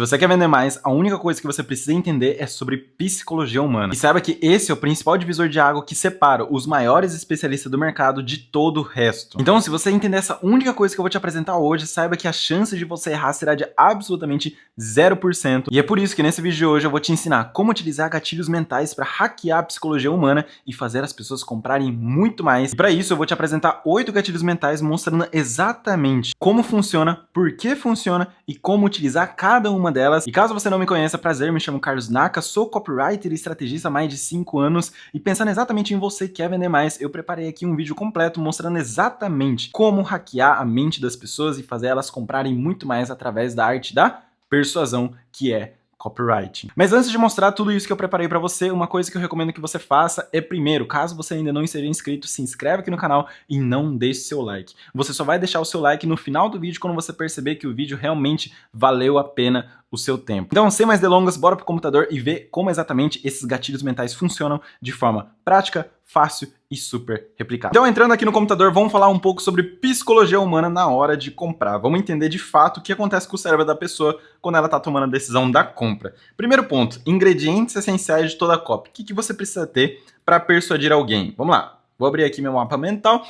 Se você quer vender mais, a única coisa que você precisa entender é sobre psicologia humana. E saiba que esse é o principal divisor de água que separa os maiores especialistas do mercado de todo o resto. Então, se você entender essa única coisa que eu vou te apresentar hoje, saiba que a chance de você errar será de absolutamente 0%. E é por isso que nesse vídeo de hoje eu vou te ensinar como utilizar gatilhos mentais para hackear a psicologia humana e fazer as pessoas comprarem muito mais. E para isso eu vou te apresentar 8 gatilhos mentais mostrando exatamente como funciona, por que funciona e como utilizar cada uma delas. E caso você não me conheça, prazer, me chamo Carlos Naka, sou copywriter e estrategista há mais de 5 anos e pensando exatamente em você que quer vender mais, eu preparei aqui um vídeo completo mostrando exatamente como hackear a mente das pessoas e fazer elas comprarem muito mais através da arte da persuasão, que é copywriting. Mas antes de mostrar tudo isso que eu preparei para você, uma coisa que eu recomendo que você faça é, primeiro, caso você ainda não esteja inscrito, se inscreve aqui no canal e não deixe seu like. Você só vai deixar o seu like no final do vídeo quando você perceber que o vídeo realmente valeu a pena o seu tempo. Então, sem mais delongas, bora pro computador e ver como exatamente esses gatilhos mentais funcionam de forma prática, fácil e super replicável. Então, entrando aqui no computador, vamos falar um pouco sobre psicologia humana na hora de comprar. Vamos entender de fato o que acontece com o cérebro da pessoa quando ela está tomando a decisão da compra. Primeiro ponto, ingredientes essenciais de toda copy. O que você precisa ter para persuadir alguém? Vamos lá, vou abrir aqui meu mapa mental.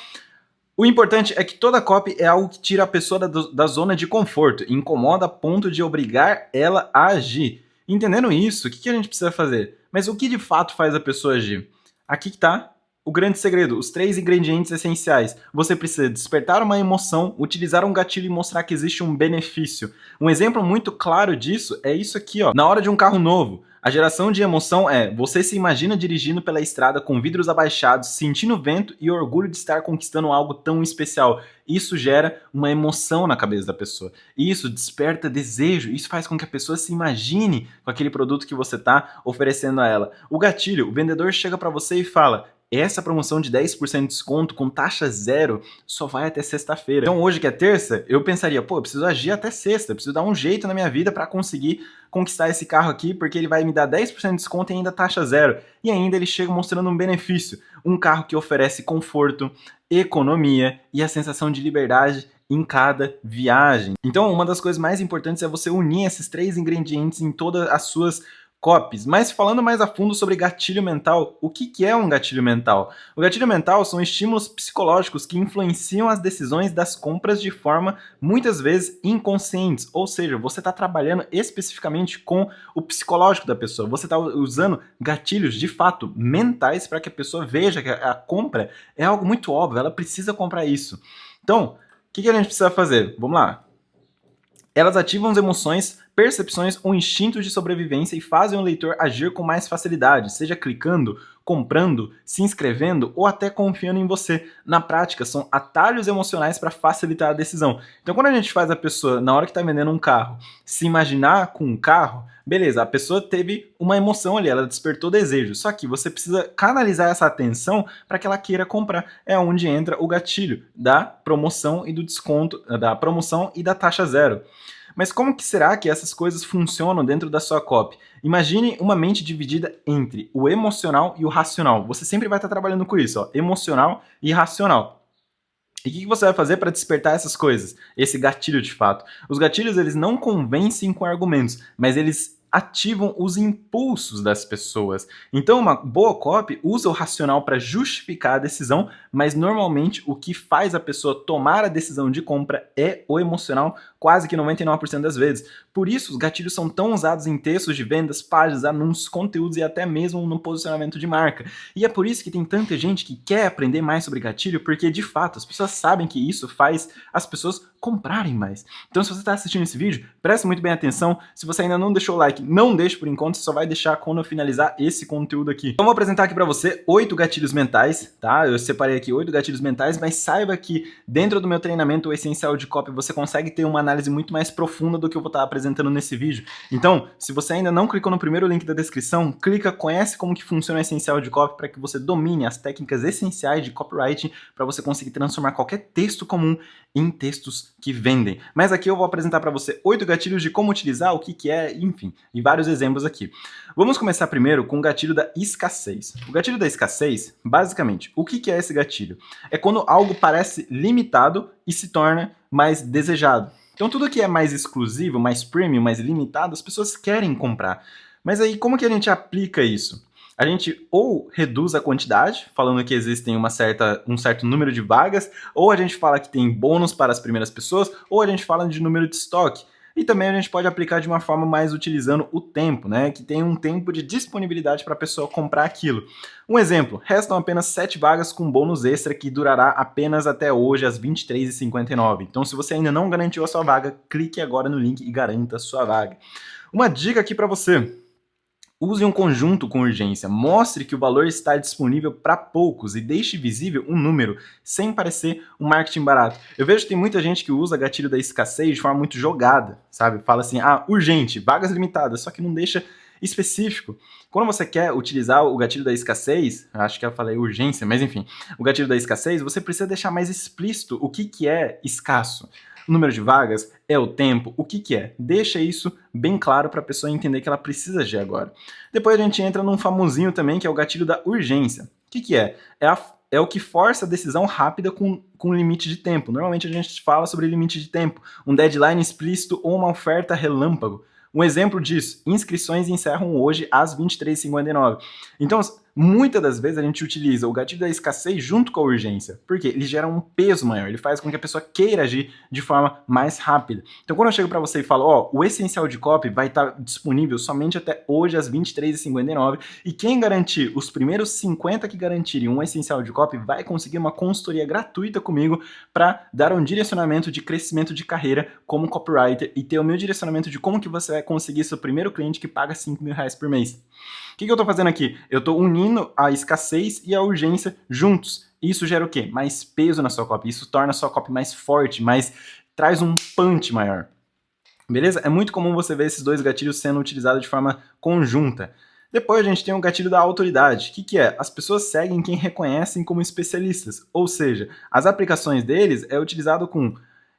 O importante é que toda copy é algo que tira a pessoa da zona de conforto, incomoda a ponto de obrigar ela a agir. Entendendo isso, o que a gente precisa fazer? Mas o que de fato faz a pessoa agir? Aqui que tá o grande segredo, os 3 ingredientes essenciais. Você precisa despertar uma emoção, utilizar um gatilho e mostrar que existe um benefício. Um exemplo muito claro disso é isso aqui, ó. Na hora de um carro novo, a geração de emoção é: você se imagina dirigindo pela estrada com vidros abaixados, sentindo vento e orgulho de estar conquistando algo tão especial. Isso gera uma emoção na cabeça da pessoa. Isso desperta desejo, isso faz com que a pessoa se imagine com aquele produto que você está oferecendo a ela. O gatilho, o vendedor chega para você e fala: essa promoção de 10% de desconto com taxa zero só vai até sexta-feira. Então hoje que é terça, eu pensaria, pô, eu preciso agir até sexta, eu preciso dar um jeito na minha vida para conseguir conquistar esse carro aqui, porque ele vai me dar 10% de desconto e ainda taxa zero. E ainda ele chega mostrando um benefício, um carro que oferece conforto, economia e a sensação de liberdade em cada viagem. Então uma das coisas mais importantes é você unir esses 3 ingredientes em todas as suas copies. Mas falando mais a fundo sobre gatilho mental, o que é um gatilho mental? O gatilho mental são estímulos psicológicos que influenciam as decisões das compras de forma muitas vezes inconscientes, ou seja, você está trabalhando especificamente com o psicológico da pessoa, você está usando gatilhos de fato mentais para que a pessoa veja que a compra é algo muito óbvio, ela precisa comprar isso. Então, o que a gente precisa fazer? Vamos lá. Elas ativam as emoções, percepções ou instintos de sobrevivência e fazem o leitor agir com mais facilidade, seja clicando, comprando, se inscrevendo ou até confiando em você. Na prática, são atalhos emocionais para facilitar a decisão. Então, quando a gente faz a pessoa, na hora que está vendendo um carro, se imaginar com um carro, beleza, a pessoa teve uma emoção ali, ela despertou desejo. Só que você precisa canalizar essa atenção para que ela queira comprar. É onde entra o gatilho da promoção e do desconto, da promoção e da taxa zero. Mas como que será que essas coisas funcionam dentro da sua copy? Imagine uma mente dividida entre o emocional e o racional. Você sempre vai estar trabalhando com isso, ó, emocional e racional. E o que você vai fazer para despertar essas coisas? Esse gatilho de fato. Os gatilhos, eles não convencem com argumentos, mas eles ativam os impulsos das pessoas. Então uma boa copy usa o racional para justificar a decisão, mas normalmente o que faz a pessoa tomar a decisão de compra é o emocional, quase que 99% das vezes. Por isso os gatilhos são tão usados em textos de vendas, páginas, anúncios, conteúdos e até mesmo no posicionamento de marca. E é por isso que tem tanta gente que quer aprender mais sobre gatilho, porque de fato as pessoas sabem que isso faz as pessoas comprarem mais. Então se você está assistindo esse vídeo, preste muito bem atenção. Se você ainda não deixou o like, não deixe por enquanto, você só vai deixar quando eu finalizar esse conteúdo aqui. Então vou apresentar aqui para você 8 gatilhos mentais, tá? Eu separei aqui 8 gatilhos mentais, mas saiba que dentro do meu treinamento o Essencial de Copy você consegue ter uma análise muito mais profunda do que eu vou estar apresentando nesse vídeo. Então, se você ainda não clicou no primeiro link da descrição, clica, conhece como que funciona o Essencial de Copy para que você domine as técnicas essenciais de copywriting para você conseguir transformar qualquer texto comum em textos que vendem. Mas aqui eu vou apresentar para você 8 gatilhos de como utilizar, o que é, enfim, e vários exemplos aqui. Vamos começar primeiro com o gatilho da escassez. O gatilho da escassez, basicamente, o que é esse gatilho? É quando algo parece limitado e se torna mais desejado. Então tudo que é mais exclusivo, mais premium, mais limitado, as pessoas querem comprar. Mas aí como que a gente aplica isso? A gente ou reduz a quantidade, falando que existem um certo número de vagas, ou a gente fala que tem bônus para as primeiras pessoas, ou a gente fala de número de estoque. E também a gente pode aplicar de uma forma mais utilizando o tempo, né? Que tem um tempo de disponibilidade para a pessoa comprar aquilo. Um exemplo, restam apenas 7 vagas com bônus extra que durará apenas até hoje às 23h59. Então se você ainda não garantiu a sua vaga, clique agora no link e garanta a sua vaga. Uma dica aqui para você. Use um conjunto com urgência, mostre que o valor está disponível para poucos e deixe visível um número, sem parecer um marketing barato. Eu vejo que tem muita gente que usa gatilho da escassez de forma muito jogada, sabe? Fala assim, urgente, vagas limitadas, só que não deixa específico. Quando você quer utilizar o gatilho da escassez, acho que eu falei urgência, mas enfim, o gatilho da escassez, você precisa deixar mais explícito o que é escasso. O número de vagas, é o tempo, o que é? Deixa isso bem claro para a pessoa entender que ela precisa de agora. Depois a gente entra num famosinho também, que é o gatilho da urgência. O que é? É o que força a decisão rápida com limite de tempo. Normalmente a gente fala sobre limite de tempo, um deadline explícito ou uma oferta relâmpago. Um exemplo disso, inscrições encerram hoje às 23h59. Então, muitas das vezes a gente utiliza o gatilho da escassez junto com a urgência, porque ele gera um peso maior, ele faz com que a pessoa queira agir de forma mais rápida. Então, quando eu chego para você e falo, o essencial de copy vai estar disponível somente até hoje às 23h59, e quem garantir, os primeiros 50 que garantirem um essencial de copy vai conseguir uma consultoria gratuita comigo para dar um direcionamento de crescimento de carreira como copywriter e ter o meu direcionamento de como que você vai conseguir seu primeiro cliente que paga R$5.000 por mês. O que eu estou fazendo aqui? Eu estou unindo a escassez e a urgência juntos. Isso gera o quê? Mais peso na sua copy. Isso torna a sua copy mais forte, traz um punch maior. Beleza? É muito comum você ver esses dois gatilhos sendo utilizados de forma conjunta. Depois a gente tem o gatilho da autoridade. O que é? As pessoas seguem quem reconhecem como especialistas. Ou seja, as aplicações deles é utilizado com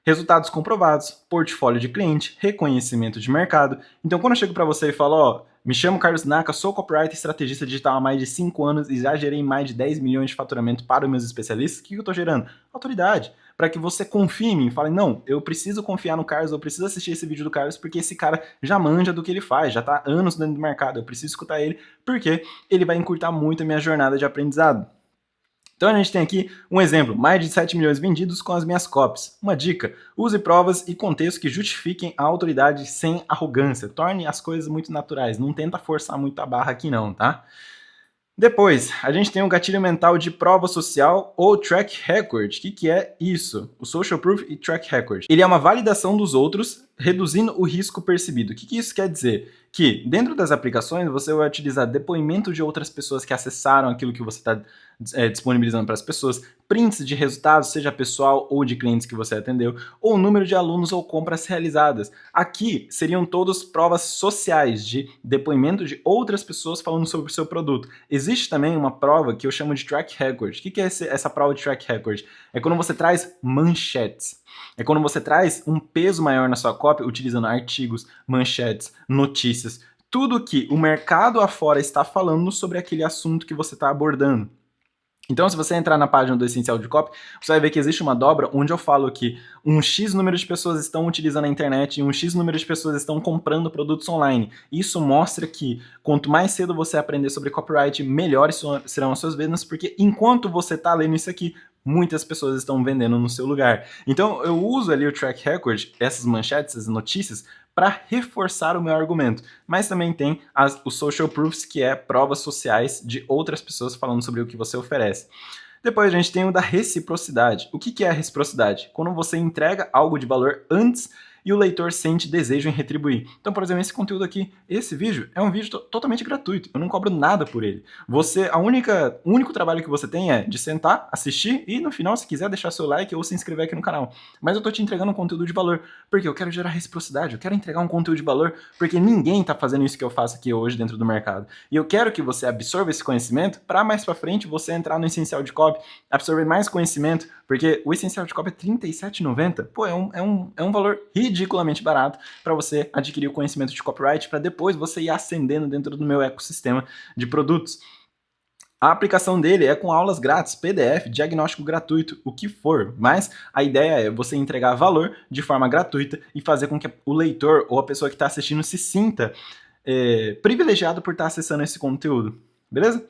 resultados comprovados, portfólio de cliente, reconhecimento de mercado. Então, quando eu chego para você e falo, me chamo Carlos Naka, sou copywriter e estrategista digital há mais de 5 anos e já gerei mais de 10 milhões de faturamento para os meus especialistas, o que eu estou gerando? Autoridade. Para que você confie em mim e fale, não, eu preciso confiar no Carlos, eu preciso assistir esse vídeo do Carlos porque esse cara já manja do que ele faz, já está há anos dentro do mercado, eu preciso escutar ele porque ele vai encurtar muito a minha jornada de aprendizado. Então a gente tem aqui um exemplo, mais de 7 milhões vendidos com as minhas copies. Uma dica, use provas e contextos que justifiquem a autoridade sem arrogância. Torne as coisas muito naturais, não tenta forçar muito a barra aqui não, tá? Depois, a gente tem um gatilho mental de prova social ou track record. O que é isso? O social proof e track record. Ele é uma validação dos outros, reduzindo o risco percebido. O que isso quer dizer? Que dentro das aplicações você vai utilizar depoimento de outras pessoas que acessaram aquilo que você está disponibilizando para as pessoas, prints de resultados, seja pessoal ou de clientes que você atendeu, ou número de alunos ou compras realizadas. Aqui seriam todas provas sociais de depoimento de outras pessoas falando sobre o seu produto. Existe também uma prova que eu chamo de track record. O que é essa prova de track record? É quando você traz manchetes. É quando você traz um peso maior na sua copy utilizando artigos, manchetes, notícias, tudo que o mercado afora está falando sobre aquele assunto que você está abordando. Então, se você entrar na página do Essencial de Copy, você vai ver que existe uma dobra onde eu falo que um X número de pessoas estão utilizando a internet e um X número de pessoas estão comprando produtos online. Isso mostra que quanto mais cedo você aprender sobre copyright, melhores serão as suas vendas, porque enquanto você está lendo isso aqui, muitas pessoas estão vendendo no seu lugar. Então, eu uso ali o track record, essas manchetes, essas notícias, para reforçar o meu argumento. Mas também tem os social proofs, que é provas sociais de outras pessoas falando sobre o que você oferece. Depois a gente tem o da reciprocidade. O que é a reciprocidade? Quando você entrega algo de valor antes e o leitor sente desejo em retribuir. Então, por exemplo, esse conteúdo aqui, esse vídeo, é um vídeo totalmente gratuito. Eu não cobro nada por ele. O único trabalho que você tem é de sentar, assistir e, no final, se quiser, deixar seu like ou se inscrever aqui no canal. Mas eu tô te entregando um conteúdo de valor, porque eu quero gerar reciprocidade, eu quero entregar um conteúdo de valor, porque ninguém tá fazendo isso que eu faço aqui hoje dentro do mercado. E eu quero que você absorva esse conhecimento para mais pra frente você entrar no Essencial de Copy, absorver mais conhecimento, porque o Essencial de Copy é R$ 37,90. Pô, é um valor ridiculamente barato para você adquirir o conhecimento de copyright, para depois você ir ascendendo dentro do meu ecossistema de produtos. A aplicação dele é com aulas grátis, PDF, diagnóstico gratuito, o que for. Mas a ideia é você entregar valor de forma gratuita e fazer com que o leitor ou a pessoa que está assistindo se sinta privilegiado por estar acessando esse conteúdo. Beleza?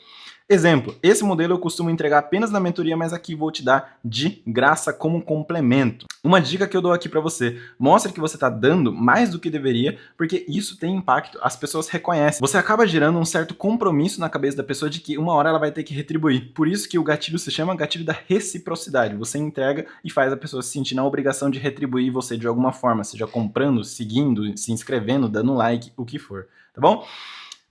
Exemplo, esse modelo eu costumo entregar apenas na mentoria, mas aqui vou te dar de graça como complemento. Uma dica que eu dou aqui para você, mostre que você está dando mais do que deveria, porque isso tem impacto, as pessoas reconhecem. Você acaba gerando um certo compromisso na cabeça da pessoa de que uma hora ela vai ter que retribuir. Por isso que o gatilho se chama gatilho da reciprocidade. Você entrega e faz a pessoa se sentir na obrigação de retribuir você de alguma forma, seja comprando, seguindo, se inscrevendo, dando like, o que for, tá bom?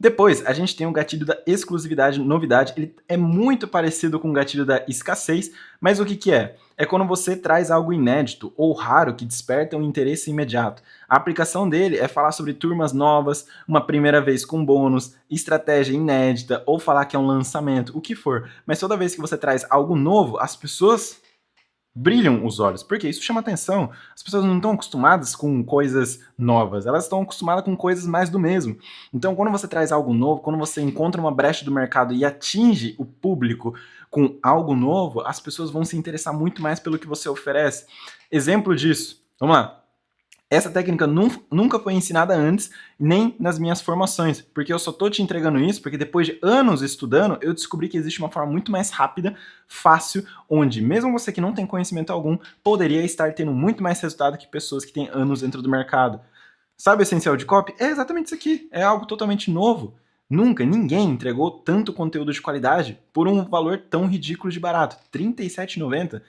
Depois, a gente tem o gatilho da exclusividade, novidade. Ele é muito parecido com o gatilho da escassez, mas o que é? É quando você traz algo inédito ou raro que desperta um interesse imediato. A aplicação dele é falar sobre turmas novas, uma primeira vez com bônus, estratégia inédita ou falar que é um lançamento, o que for. Mas toda vez que você traz algo novo, as pessoas brilham os olhos, porque isso chama atenção. As pessoas não estão acostumadas com coisas novas, elas estão acostumadas com coisas mais do mesmo. Então, quando você traz algo novo, quando você encontra uma brecha do mercado e atinge o público com algo novo, as pessoas vão se interessar muito mais pelo que você oferece. Exemplo disso, vamos lá. Essa técnica nunca foi ensinada antes, nem nas minhas formações, porque eu só tô te entregando isso porque depois de anos estudando, eu descobri que existe uma forma muito mais rápida, fácil, onde mesmo você que não tem conhecimento algum, poderia estar tendo muito mais resultado que pessoas que têm anos dentro do mercado. Sabe o essencial de copy? É exatamente isso aqui, é algo totalmente novo. Nunca, ninguém entregou tanto conteúdo de qualidade por um valor tão ridículo de barato, R$ 37,90.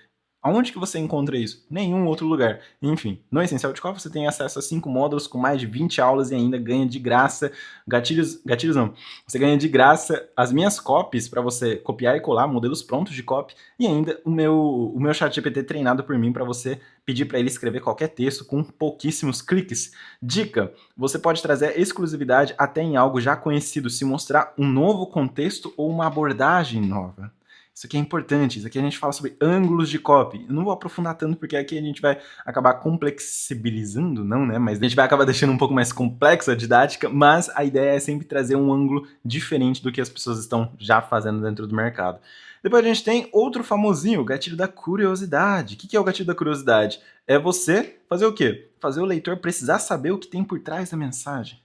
Aonde que você encontra isso? Nenhum outro lugar. Enfim, no Essencial de Copy você tem acesso a 5 módulos com mais de 20 aulas e ainda ganha de graça gatilhos não. Você ganha de graça as minhas copies para você copiar e colar, modelos prontos de copy, e ainda o meu chat GPT treinado por mim para você pedir para ele escrever qualquer texto com pouquíssimos cliques. Dica, você pode trazer exclusividade até em algo já conhecido, se mostrar um novo contexto ou uma abordagem nova. Isso aqui é importante, isso aqui a gente fala sobre ângulos de copy. Eu não vou aprofundar tanto porque aqui a gente vai acabar complexibilizando, não, né? Mas a gente vai acabar deixando um pouco mais complexa a didática, mas a ideia é sempre trazer um ângulo diferente do que as pessoas estão já fazendo dentro do mercado. Depois a gente tem outro famosinho, o gatilho da curiosidade. O que é o gatilho da curiosidade? É você fazer o quê? Fazer o leitor precisar saber o que tem por trás da mensagem.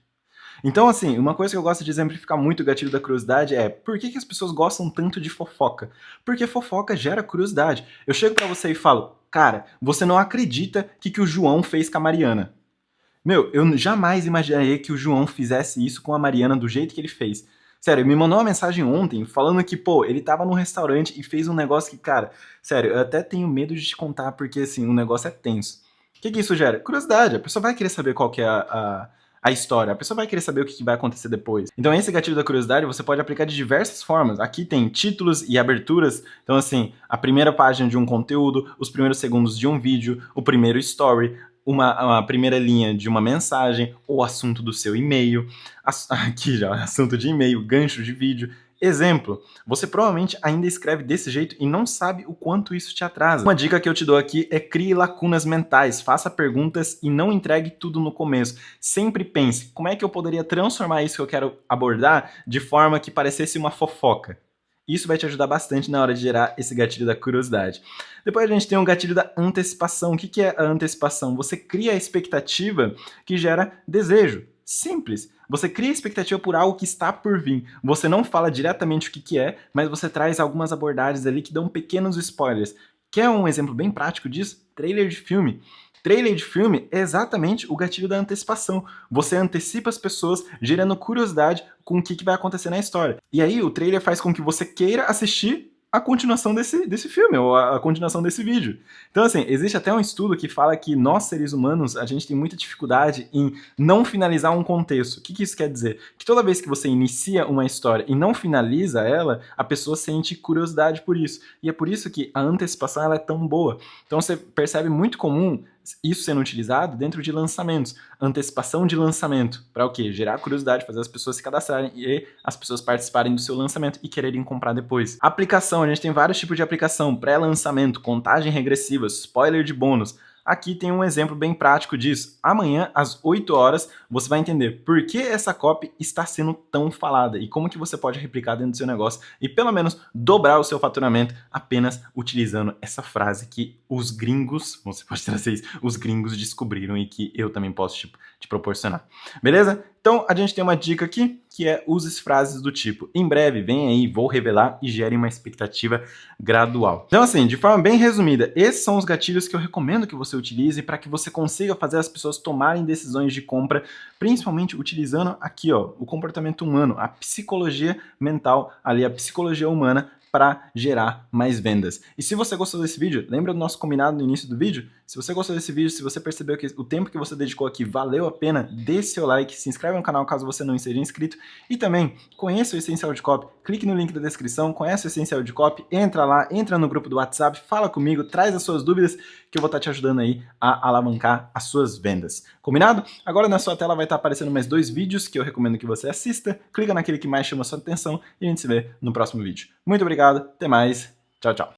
Então, assim, uma coisa que eu gosto de exemplificar muito o gatilho da curiosidade é por que as pessoas gostam tanto de fofoca? Porque fofoca gera curiosidade. Eu chego pra você e falo, cara, você não acredita que o João fez com a Mariana. Meu, eu jamais imaginaria que o João fizesse isso com a Mariana do jeito que ele fez. Sério, ele me mandou uma mensagem ontem falando que, pô, ele tava num restaurante e fez um negócio que, cara, sério, eu até tenho medo de te contar porque, assim, o negócio é tenso. O que isso gera? Curiosidade. A pessoa vai querer saber qual que é a história. A pessoa vai querer saber o que vai acontecer depois. Então esse gatilho da curiosidade você pode aplicar de diversas formas. Aqui tem títulos e aberturas. Então assim, a primeira página de um conteúdo, os primeiros segundos de um vídeo, o primeiro story, uma primeira linha de uma mensagem, ou assunto do seu e-mail. Aqui já, assunto de e-mail, gancho de vídeo. Exemplo, você provavelmente ainda escreve desse jeito e não sabe o quanto isso te atrasa. Uma dica que eu te dou aqui é crie lacunas mentais, faça perguntas e não entregue tudo no começo. Sempre pense, como é que eu poderia transformar isso que eu quero abordar de forma que parecesse uma fofoca? Isso vai te ajudar bastante na hora de gerar esse gatilho da curiosidade. Depois a gente tem um gatilho da antecipação. O que é a antecipação? Você cria a expectativa que gera desejo. Simples. Você cria expectativa por algo que está por vir. Você não fala diretamente o que é, mas você traz algumas abordagens ali que dão pequenos spoilers. Quer um exemplo bem prático disso? Trailer de filme. Trailer de filme é exatamente o gatilho da antecipação. Você antecipa as pessoas, gerando curiosidade com o que vai acontecer na história. E aí o trailer faz com que você queira assistir a continuação desse filme, ou a continuação desse vídeo. Então, assim, existe até um estudo que fala que nós, seres humanos, a gente tem muita dificuldade em não finalizar um contexto. O que isso quer dizer? Que toda vez que você inicia uma história e não finaliza ela, a pessoa sente curiosidade por isso. E é por isso que a antecipação ela é tão boa. Então, você percebe muito comum isso sendo utilizado dentro de lançamentos. Antecipação de lançamento. Para o quê? Gerar curiosidade, fazer as pessoas se cadastrarem e as pessoas participarem do seu lançamento e quererem comprar depois. Aplicação, a gente tem vários tipos de aplicação. Pré-lançamento, contagem regressiva, spoiler de bônus. aqui tem um exemplo bem prático disso. Amanhã, às 8 horas, você vai entender por que essa copy está sendo tão falada e como que você pode replicar dentro do seu negócio e pelo menos dobrar o seu faturamento apenas utilizando essa frase que os gringos, você pode trazer isso, os gringos descobriram e que eu também posso te proporcionar. Beleza? Então, a gente tem uma dica aqui, que é use frases do tipo, em breve, vem aí, vou revelar e gere uma expectativa gradual. Então, assim, de forma bem resumida, esses são os gatilhos que eu recomendo que você utilize para que você consiga fazer as pessoas tomarem decisões de compra, principalmente utilizando aqui, ó, o comportamento humano, a psicologia mental, ali, a psicologia humana, para gerar mais vendas. E se você gostou desse vídeo, lembra do nosso combinado no início do vídeo? Se você gostou desse vídeo, se você percebeu que o tempo que você dedicou aqui valeu a pena, dê seu like, se inscreve no canal caso você não esteja inscrito e também conheça o Essencial de Copy, clique no link da descrição, conhece o Essencial de Copy, entra lá, entra no grupo do WhatsApp, fala comigo, traz as suas dúvidas que eu vou estar te ajudando aí a alavancar as suas vendas. Combinado? Agora na sua tela vai estar aparecendo mais 2 vídeos que eu recomendo que você assista, clica naquele que mais chama a sua atenção e a gente se vê no próximo vídeo. Muito obrigado, até mais, tchau, tchau.